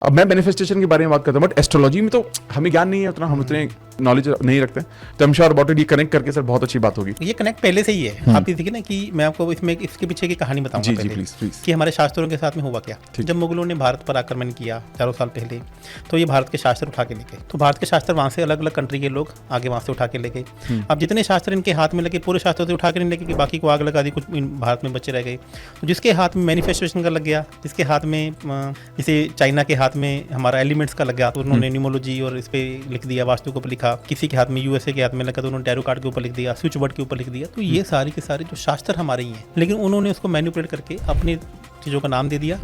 अब मैं मैनिफेस्टेशन के बारे में बात करता हूँ, बट एस्ट्रोलॉजी में तो हमें ज्ञान नहीं है उतना, हम उतने नॉलेज नहीं रखते, तो I am sure about it. ये कनेक्ट करके सर बहुत अच्छी बात होगी। ये कनेक्ट पहले से ही है। आप ये देखिए ना कि मैं आपको इसमें इसके पीछे की कहानी बताऊंगा जी पहले, प्लीज प्लीज। कि हमारे शास्त्रों के साथ में हुआ क्या। जब मुगलों ने भारत पर आक्रमण किया 400 साल पहले, तो ये भारत के शास्त्र उठा के ले गए। तो भारत के शास्त्र वहाँ से अलग अलग कंट्री के लोग आगे वहाँ से उठा के ले गए। अब जितने शास्त्र इनके हाथ में लगे, पूरे शास्त्रों से उठा के नहीं लगे कि बाकी को आग लगा दी, कुछ भारत में बचे रह गए। तो जिसके हाथ में मैनिफेस्टेशन का लग गया, जिसके हाथ में जैसे चाइना के हाथ में हमारा एलिमेंट्स का लग गया, तो उन्होंने न्यूमोलॉजी और इस पे लिख दिया, वास्तु के ऊपर लिखा। किसी के हाथ में यूएसए के हाथ में लगा तो उन्होंने टैरो कार्ड के ऊपर लिख दिया, स्विच वर्ड के ऊपर लिख दिया। तो ये सारी के सारे जो शास्त्र हमारे ही हैं, लेकिन उन्होंने उसको मैनिपुलेट करके अपनी चीज़ों का नाम दे दिया।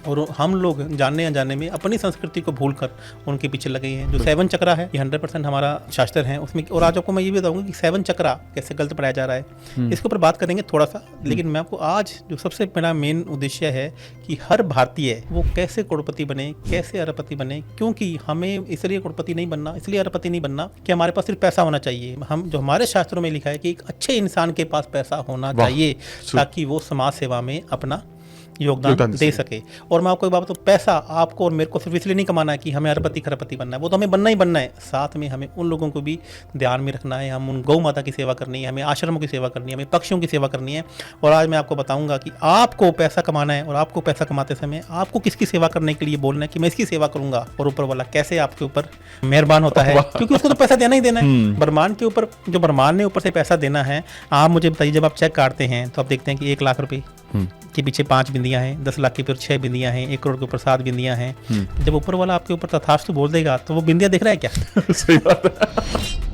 और हम लोग जानने अनजाने में अपनी संस्कृति को भूलकर उनके पीछे लगे हैं। जो 7 चक्रा है, ये 100% हमारा शास्त्र है उसमें। और आज आपको मैं ये भी बताऊंगा कि 7 चक्रा कैसे गलत पढ़ाया जा रहा है, इसके ऊपर बात करेंगे थोड़ा सा। लेकिन मैं आपको आज जो सबसे मेरा मेन उद्देश्य है कि हर भारतीय वो कैसे करोड़पति बने, कैसे अरबपति बने। क्योंकि हमें इसलिए करोड़पति नहीं बनना, इसलिए अरबपति नहीं बनना कि हमारे पास सिर्फ पैसा होना चाहिए। हम जो हमारे शास्त्रों में लिखा है कि एक अच्छे इंसान के पास पैसा होना चाहिए, ताकि वो समाज सेवा में अपना योगदान दे सके। और मैं आपको एक बात बताऊं, पैसा आपको और मेरे को सिर्फ इसलिए नहीं कमाना है कि हमें अरबपति खरबपति बनना है, वो तो हमें बनना ही बनना है। साथ में हमें उन लोगों को भी ध्यान में रखना है, हम उन गौ माता की सेवा करनी है, हमें आश्रमों की सेवा करनी है, हमें पक्षियों की सेवा करनी है। और आज मैं आपको बताऊंगा कि आपको पैसा कमाना है, और आपको पैसा कमाते समय आपको किसकी सेवा करने के लिए बोलना है कि मैं इसकी सेवा करूंगा। और ऊपर वाला कैसे आपके ऊपर मेहरबान होता है, क्योंकि उसको तो पैसा देना ही देना है। ब्रह्मांड के ऊपर, जो ब्रह्मांड ने ऊपर से पैसा देना है। आप मुझे बताइए, जब आप चेक काटते हैं तो आप देखते हैं कि 1 लाख रुपए के पीछे 5 बिंदियां हैं, 10 लाख के ऊपर 6 बिंदियां हैं, 1 करोड़ के ऊपर 7 बिंदियां हैं। जब ऊपर वाला आपके ऊपर तथास्तु बोल देगा तो वो बिंदियां दिख रहा है क्या? सही बात है।